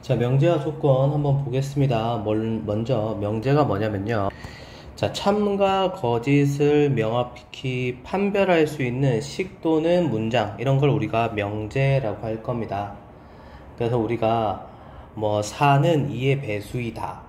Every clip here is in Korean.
자, 명제와 조건 한번 보겠습니다. 먼저 명제가 뭐냐면요. 자, 참과 거짓을 명확히 판별할 수 있는 식 또는 문장, 이런 걸 우리가 명제라고 할 겁니다. 그래서 우리가 뭐 4는 2의 배수이다,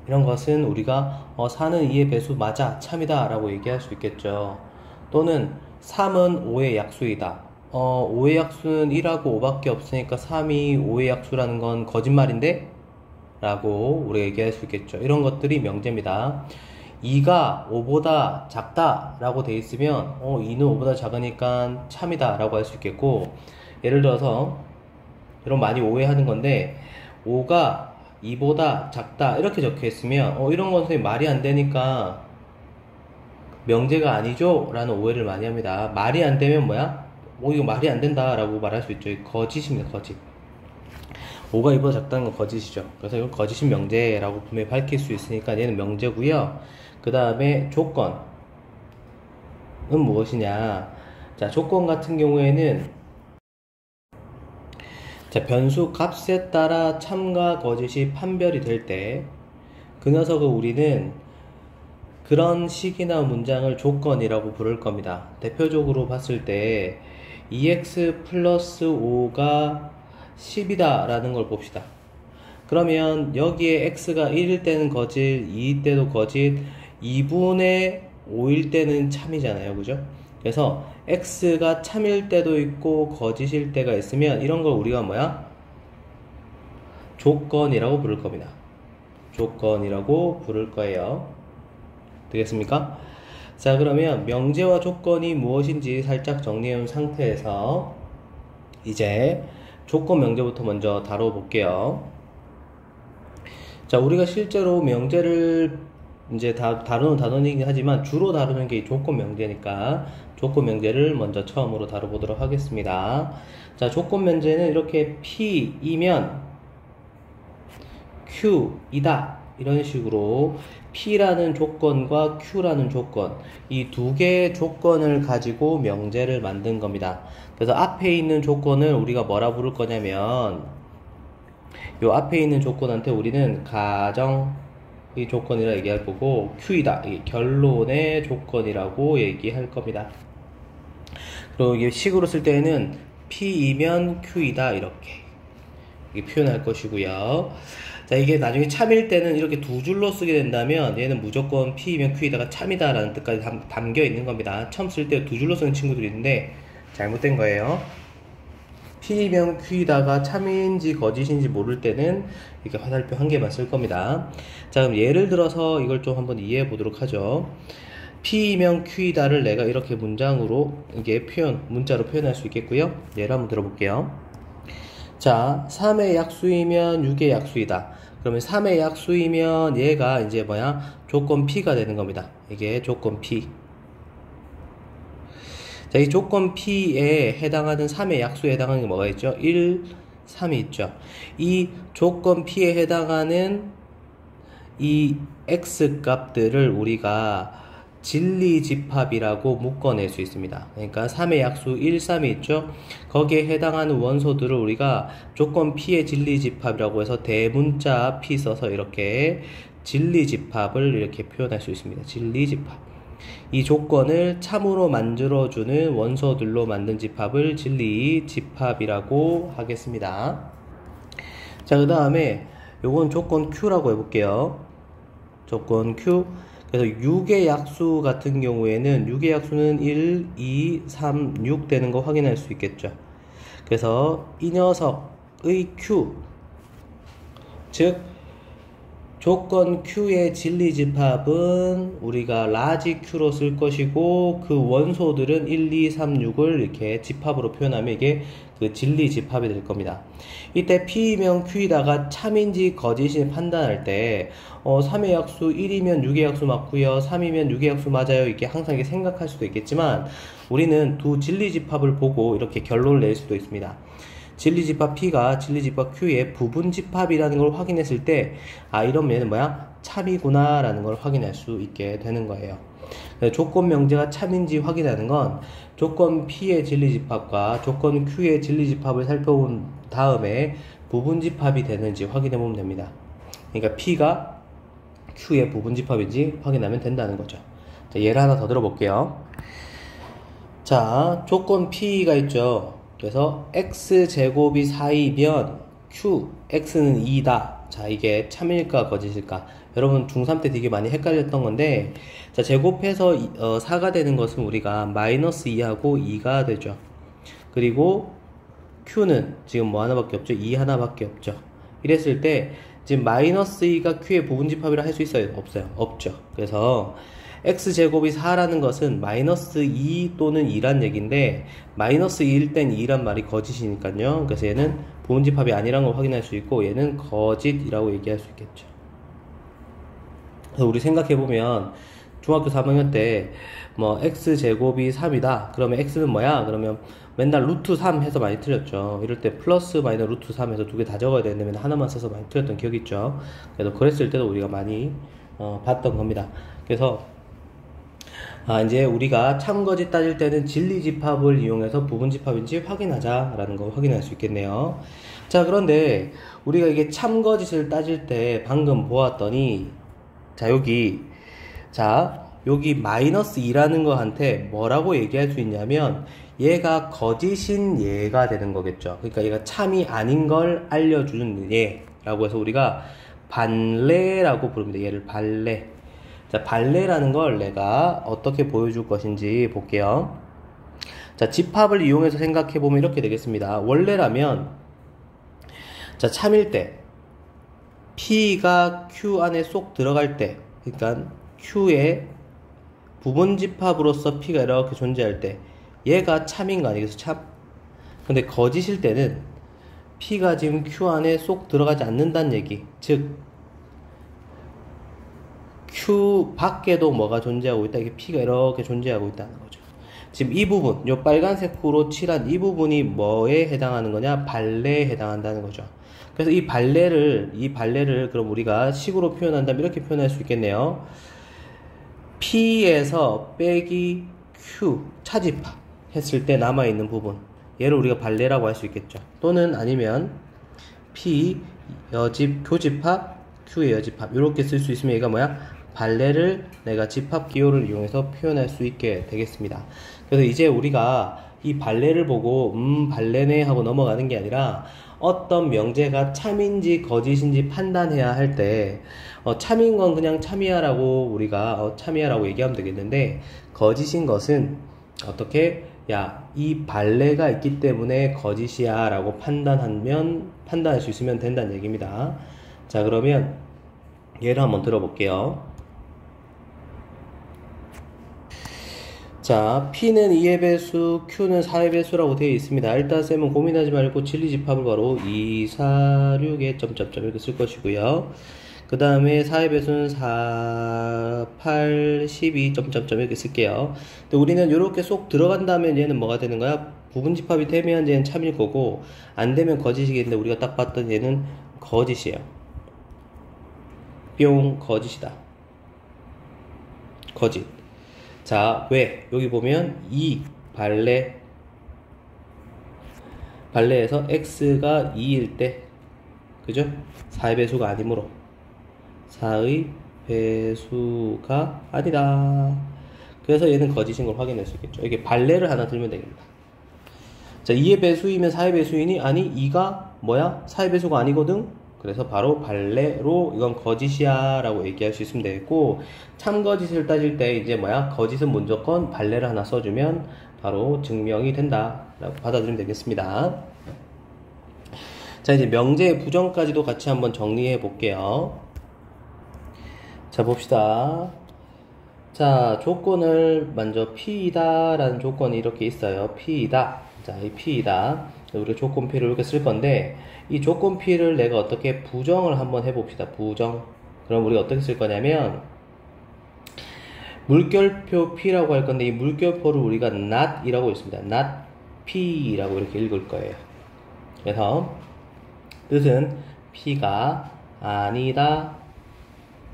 이런 것은 우리가 4는 2의 배수 맞아, 참이다 라고 얘기할 수 있겠죠. 또는 3은 5의 약수이다. 5의 약수는 1하고 5밖에 없으니까 3이 5의 약수라는 건 거짓말인데? 라고 우리가 얘기할 수 있겠죠. 이런 것들이 명제입니다. 2가 5보다 작다 라고 돼 있으면 2는 5보다 작으니까 참이다 라고 할 수 있겠고, 예를 들어서 여러분 많이 오해하는 건데 5가 2보다 작다 이렇게 적혀 있으면 이런 건 선생님 말이 안 되니까 명제가 아니죠? 라는 오해를 많이 합니다. 말이 안 되면 뭐야? 이거 말이 안 된다 라고 말할 수 있죠. 거짓입니다. 거짓. 5가 2보다 작다는 건 거짓이죠. 그래서 이건 거짓인 명제라고 분명히 밝힐 수 있으니까 얘는 명제고요. 그 다음에 조건은 무엇이냐. 자, 조건 같은 경우에는 자, 변수 값에 따라 참과 거짓이 판별이 될 때 그 녀석을 우리는 그런 식이나 문장을 조건이라고 부를 겁니다. 대표적으로 봤을 때 2x 플러스 5가 10이다 라는 걸 봅시다. 그러면 여기에 x가 1일 때는 거짓, 2일 때도 거짓, 2분의 5일 때는 참이잖아요. 그죠? 그래서 x가 참일 때도 있고 거짓일 때가 있으면 이런 걸 우리가 뭐야? 조건이라고 부를 겁니다. 조건이라고 부를 거예요. 되겠습니까? 자, 그러면 명제와 조건이 무엇인지 살짝 정리해 놓은 상태에서 이제 조건 명제부터 먼저 다뤄볼게요. 자, 우리가 실제로 명제를 이제 다루는 단원이긴 하지만 주로 다루는 게 조건 명제니까 조건 명제를 먼저 처음으로 다뤄보도록 하겠습니다. 자, 조건 명제는 이렇게 P이면 Q이다 이런 식으로 P라는 조건과 Q라는 조건, 이 두 개의 조건을 가지고 명제를 만든 겁니다. 그래서 앞에 있는 조건을 우리가 뭐라 부를 거냐면 요 앞에 있는 조건한테 우리는 가정의 조건이라 얘기할 거고, Q이다, 이게 결론의 조건이라고 얘기할 겁니다. 그리고 이게 식으로 쓸 때는 P이면 Q이다 이렇게 표현할 것이고요. 자, 이게 나중에 참일 때는 이렇게 두 줄로 쓰게 된다면 얘는 무조건 P이면 Q이다가 참이다 라는 뜻까지 담겨 있는 겁니다. 처음 쓸 때 두 줄로 쓰는 친구들이 있는데 잘못된 거예요. P이면 Q이다가 참인지 거짓인지 모를 때는 이렇게 화살표 한 개만 쓸 겁니다. 자, 그럼 예를 들어서 이걸 좀 한번 이해해 보도록 하죠. P이면 Q이다를 내가 이렇게 문장으로 이게 문자로 표현할 수 있겠고요. 예를 한번 들어볼게요. 자, 3의 약수이면 6의 약수이다. 그러면 3의 약수이면 얘가 이제 뭐야? 조건 P가 되는 겁니다. 이게 조건 P. 자, 이 조건 P에 해당하는 3의 약수에 해당하는 게 뭐가 있죠? 1, 3이 있죠. 이 조건 P에 해당하는 이 X 값들을 우리가 진리집합이라고 묶어낼 수 있습니다. 그러니까 3의 약수 1, 3이 있죠. 거기에 해당하는 원소들을 우리가 조건 P의 진리집합이라고 해서 대문자 P 써서 이렇게 진리집합을 이렇게 표현할 수 있습니다. 진리집합. 이 조건을 참으로 만들어주는 원소들로 만든 집합을 진리집합이라고 하겠습니다. 자, 그 다음에 요건 조건 Q라고 해볼게요. 조건 Q. 그래서 6의 약수 같은 경우에는 6의 약수는 1, 2, 3, 6 되는 거 확인할 수 있겠죠. 그래서 이 녀석의 Q, 즉 조건 Q의 진리집합은 우리가 라지 Q로 쓸 것이고, 그 원소들은 1, 2, 3, 6을 이렇게 집합으로 표현하면 이게 그 진리집합이 될 겁니다. 이때 P이면 Q이다가 참인지 거짓인지 판단할 때 3의 약수 1이면 6의 약수 맞고요, 3이면 6의 약수 맞아요, 이렇게 항상 이렇게 생각할 수도 있겠지만 우리는 두 진리집합을 보고 이렇게 결론을 낼 수도 있습니다. 진리집합 P가 진리집합 Q의 부분집합이라는 걸 확인했을 때 이러면 얘는 뭐야? 참이구나 라는 걸 확인할 수 있게 되는 거예요. 조건 명제가 참인지 확인하는 건 조건 P의 진리집합과 조건 Q의 진리집합을 살펴본 다음에 부분집합이 되는지 확인해 보면 됩니다. 그러니까 P가 Q의 부분집합인지 확인하면 된다는 거죠. 자, 예를 하나 더 들어볼게요. 자, 조건 P가 있죠. 그래서 X제곱이 4이면 Q, X는 2다. 자, 이게 참일까 거짓일까? 여러분 중3 때 되게 많이 헷갈렸던 건데, 자, 제곱해서 4가 되는 것은 우리가 마이너스 2하고 2가 되죠. 그리고 Q는 지금 뭐 하나밖에 없죠? 2 하나밖에 없죠. 이랬을 때 지금 마이너스 2가 Q의 부분집합이라 할 수 있어요? 없어요? 없죠. 그래서 X제곱이 4라는 것은 마이너스 2 또는 2란 얘기인데, 마이너스 2일 땐 2란 말이 거짓이니까요. 그래서 얘는 부분집합이 아니란 걸 확인할 수 있고, 얘는 거짓이라고 얘기할 수 있겠죠. 그래서 우리 생각해보면 중학교 3학년 때 뭐 X제곱이 3이다 그러면 X는 뭐야? 그러면 맨날 루트 3 해서 많이 틀렸죠. 이럴 때 플러스 마이너스 루트 3 해서 두 개 다 적어야 되는데 맨날 하나만 써서 많이 틀렸던 기억이 있죠. 그래서 그랬을 때도 우리가 많이 봤던 겁니다. 그래서 이제 우리가 참거짓 따질 때는 진리집합을 이용해서 부분집합인지 확인하자라는 거 확인할 수 있겠네요. 자, 그런데 우리가 이게 참거짓을 따질 때 방금 보았더니, 여기 마이너스 2라는 거한테 뭐라고 얘기할 수 있냐면, 얘가 거짓인 얘가 되는 거겠죠. 그러니까 얘가 참이 아닌 걸 알려주는 얘라고 해서 우리가 반례라고 부릅니다. 얘를 반례. 자, 반례라는 걸 내가 어떻게 보여줄 것인지 볼게요. 자, 집합을 이용해서 생각해보면 이렇게 되겠습니다. 원래라면, 자, 참일 때 P가 Q 안에 쏙 들어갈 때, 그러니까 Q의 부분집합으로서 P가 이렇게 존재할 때 얘가 참인 거 아니겠어? 참. 근데 거짓일 때는 P가 지금 Q 안에 쏙 들어가지 않는다는 얘기. 즉 Q 밖에도 뭐가 존재하고 있다. 이게 P가 이렇게 존재하고 있다는 거죠. 지금 이 부분, 요 빨간색으로 칠한 이 부분이 뭐에 해당하는 거냐? 반례에 해당한다는 거죠. 그래서 이 반례를 그럼 우리가 식으로 표현한다면 이렇게 표현할 수 있겠네요. P에서 빼기 Q 차집합 했을 때 남아있는 부분, 얘를 우리가 반례라고 할 수 있겠죠. 또는 아니면 P 교집합 Q의 여집합 이렇게 쓸 수 있으면 얘가 뭐야? 반례를 내가 집합 기호를 이용해서 표현할 수 있게 되겠습니다. 그래서 이제 우리가 이 반례를 보고 반례네 하고 넘어가는 게 아니라 어떤 명제가 참인지 거짓인지 판단해야 할 때 참인 건 그냥 참이야라고 우리가 참이야라고 얘기하면 되겠는데, 거짓인 것은 어떻게 이 반례가 있기 때문에 거짓이야 라고 판단할 수 있으면 된다는 얘기입니다. 자, 그러면 예를 한번 들어볼게요. 자, P는 2의 배수, Q는 4의 배수라고 되어 있습니다. 일단 쌤은 고민하지 말고 진리집합을 바로 2, 4, 6에 점점점 이렇게 쓸 것이고요. 그 다음에 4의 배수는 4, 8, 12 점점점 이렇게 쓸게요. 근데 우리는 이렇게 쏙 들어간다면 얘는 뭐가 되는 거야? 부분집합이 되면 얘는 참일 거고, 안 되면 거짓이겠는데 우리가 딱 봤던 얘는 거짓이에요. 뿅, 거짓이다. 거짓. 자, 왜? 여기 보면 이 반례에서 x가 2일 때, 그죠? 4의 배수가 아니므로 4의 배수가 아니다. 그래서 얘는 거짓인 걸 확인할 수 있겠죠. 이게 반례를 하나 들면 됩니다. 자, 2의 배수이면 4의 배수이니? 아니, 2가 뭐야? 4의 배수가 아니거든? 그래서 바로 반례로 이건 거짓이야 라고 얘기할 수 있으면 되겠고, 참거짓을 따질 때 이제 뭐야? 거짓은 무조건 반례를 하나 써주면 바로 증명이 된다 라고 받아들이면 되겠습니다. 자, 이제 명제의 부정까지도 같이 한번 정리해 볼게요. 자, 봅시다. 자, 조건을 먼저 P이다 라는 조건이 이렇게 있어요. P이다. 자, 이 P이다. 우리가 조건 P를 이렇게 쓸 건데, 이 조건 P를 내가 어떻게 부정을 한번 해봅시다. 부정. 그럼 우리가 어떻게 쓸 거냐면, 물결표 P라고 할 건데, 이 물결표를 우리가 not 이라고 있습니다. not P라고 이렇게 읽을 거예요. 그래서 뜻은 P가 아니다,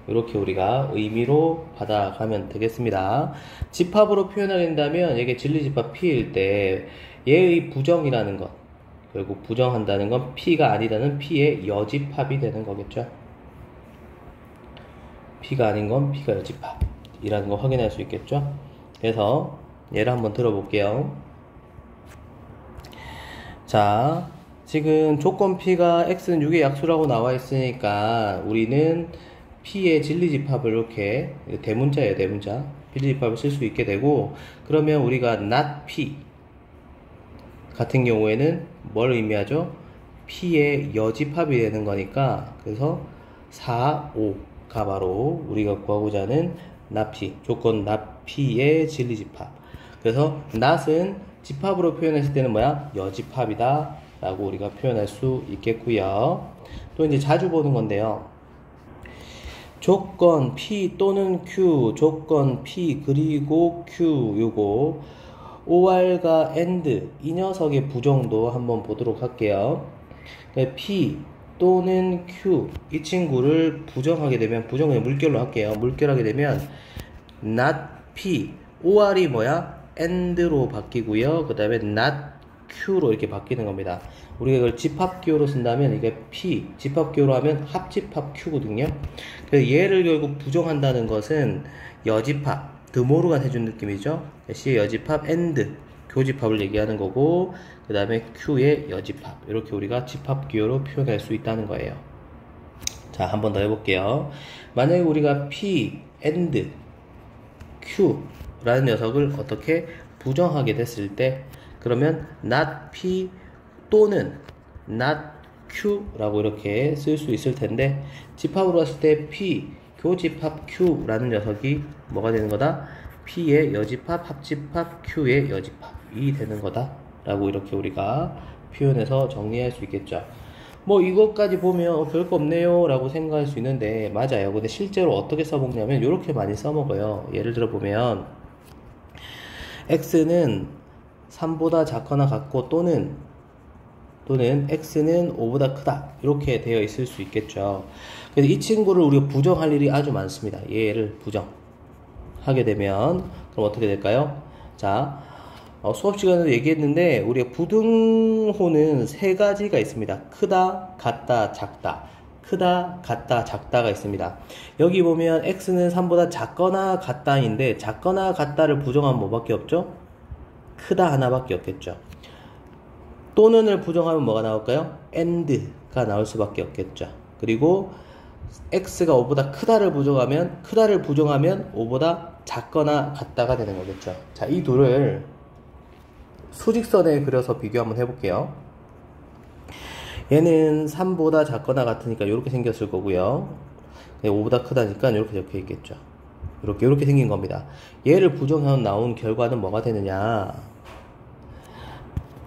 이렇게 우리가 의미로 받아가면 되겠습니다. 집합으로 표현하게 된다면 이게 진리집합 P일 때 얘의 부정이라는 것, 결국 부정한다는 건 P가 아니라는 P의 여집합이 되는 거겠죠. P가 아닌 건 P가 여집합이라는 거 확인할 수 있겠죠. 그래서 예를 한번 들어볼게요. 자, 지금 조건 P가 X는 6의 약수라고 나와 있으니까 우리는 P의 진리집합을 이렇게, 대문자예요, 대문자. 진리집합을 쓸 수 있게 되고, 그러면 우리가 not P 같은 경우에는 뭘 의미하죠? P의 여집합이 되는 거니까, 그래서 4, 5가 바로 우리가 구하고자 하는 not P, 조건 not P의 진리집합. 그래서 not은 집합으로 표현했을 때는 뭐야? 여집합이다 라고 우리가 표현할 수 있겠고요. 또 이제 자주 보는 건데요. 조건 P 또는 Q, 조건 P 그리고 Q, 요거 or과 and 이 녀석의 부정도 한번 보도록 할게요. P 또는 Q 이 친구를 부정하게 되면, 부정을 물결로 할게요. 물결하게 되면 not P, or이 뭐야? and로 바뀌고요. 그 다음에 not Q로 이렇게 바뀌는 겁니다. 우리가 이걸 집합기호로 쓴다면 이게 P, 집합기호로 하면 합집합 Q거든요. 그래서 얘를 결국 부정한다는 것은 여집합, 드모르가 해준 느낌이죠. C의 여집합 and 교집합을 얘기하는 거고, 그 다음에 Q의 여집합, 이렇게 우리가 집합기호로 표현할 수 있다는 거예요. 자, 한 번 더 해볼게요. 만약에 우리가 P and Q 라는 녀석을 어떻게 부정하게 됐을 때, 그러면 not P 또는 not Q 라고 이렇게 쓸 수 있을 텐데, 집합으로 했을 때 P 교집합 Q 라는 녀석이 뭐가 되는 거다? P의 여집합 합집합 Q의 여집합이 되는 거다 라고 이렇게 우리가 표현해서 정리할 수 있겠죠. 뭐 이것까지 보면 별거 없네요 라고 생각할 수 있는데, 맞아요. 근데 실제로 어떻게 써먹냐면 이렇게 많이 써먹어요. 예를 들어 보면 X는 3보다 작거나 같고 또는 X는 5보다 크다, 이렇게 되어 있을 수 있겠죠. 그래서 이 친구를 우리가 부정할 일이 아주 많습니다. 얘를 부정하게 되면 그럼 어떻게 될까요? 자, 수업 시간에도 얘기했는데 우리가 부등호는 세 가지가 있습니다. 크다, 같다, 작다. 크다, 같다, 작다가 있습니다. 여기 보면 X는 3보다 작거나 같다인데, 작거나 같다를 부정하면 뭐밖에 없죠? 크다 하나밖에 없겠죠. 또는을 부정하면 뭐가 나올까요? and가 나올 수밖에 없겠죠. 그리고 X가 5보다 크다를 부정하면 5보다 작거나 같다가 되는 거겠죠. 자, 이 둘을 수직선에 그려서 비교 한번 해볼게요. 얘는 3보다 작거나 같으니까 이렇게 생겼을 거고요. 5보다 크다니까 이렇게 적혀 있겠죠. 이렇게 생긴 겁니다. 얘를 부정하면 나온 결과는 뭐가 되느냐?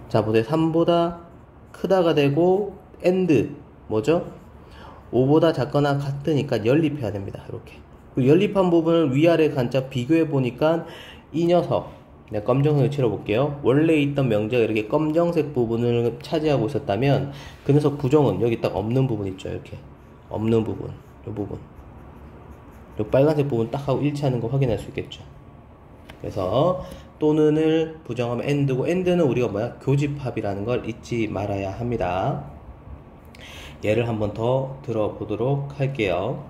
자, 보세요. 3보다 크다가 되고 and 뭐죠? 5보다 작거나 같으니까 연립해야 됩니다. 이렇게. 연립한 부분을 위아래 간접 비교해 보니까 이 녀석, 내가 검정색을 칠해볼게요. 원래 있던 명제가 이렇게 검정색 부분을 차지하고 있었다면 그 녀석 부정은 여기 딱 없는 부분 있죠. 이렇게 없는 부분, 이 부분, 이 빨간색 부분 딱 하고 일치하는 거 확인할 수 있겠죠. 그래서 또는을 부정하면 and고, and는 우리가 뭐야? 교집합이라는 걸 잊지 말아야 합니다. 예를 한번 더 들어보도록 할게요.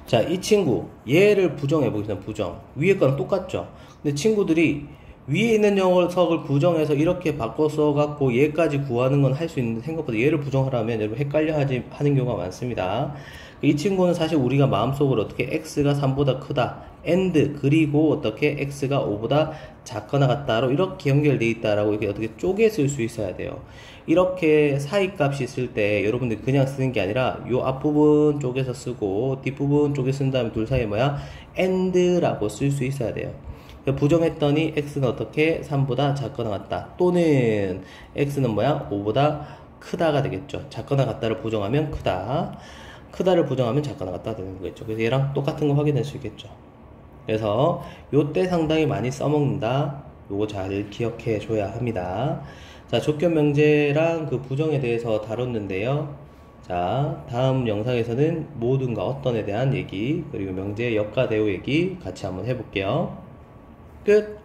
자, 이 친구 얘를 부정해 보겠습니다. 부정, 위에 거랑 똑같죠. 근데 친구들이 위에 있는 녀석을 부정해서 이렇게 바꿔서 갖고 얘까지 구하는 건 할 수 있는데, 생각보다 얘를 부정하라면 여러분 헷갈려 하는 경우가 많습니다. 이 친구는 사실 우리가 마음속으로 어떻게 X가 3보다 크다 and 그리고 어떻게 X가 5보다 작거나 같다로 이렇게 연결되어 있다라고 이렇게 어떻게 쪼개 쓸 수 있어야 돼요. 이렇게 사이값이 있을 때 여러분들 그냥 쓰는 게 아니라 요 앞부분 쪼개서 쓰고 뒷부분 쪼개 쓴 다음에 둘 사이에 뭐야? and라고 쓸 수 있어야 돼요. 부정했더니 X는 어떻게 3보다 작거나 같다, 또는 X는 뭐야? 5보다 크다가 되겠죠. 작거나 같다를 부정하면 크다를 부정하면 작거나 같다 되는 거겠죠. 그래서 얘랑 똑같은 거 확인할 수 있겠죠. 그래서 요때 상당히 많이 써먹는다. 요거 잘 기억해 줘야 합니다. 자, 족견 명제랑 그 부정에 대해서 다뤘는데요. 자, 다음 영상에서는 모든과 어떤에 대한 얘기, 그리고 명제의 역과 대오 얘기 같이 한번 해볼게요. 끝!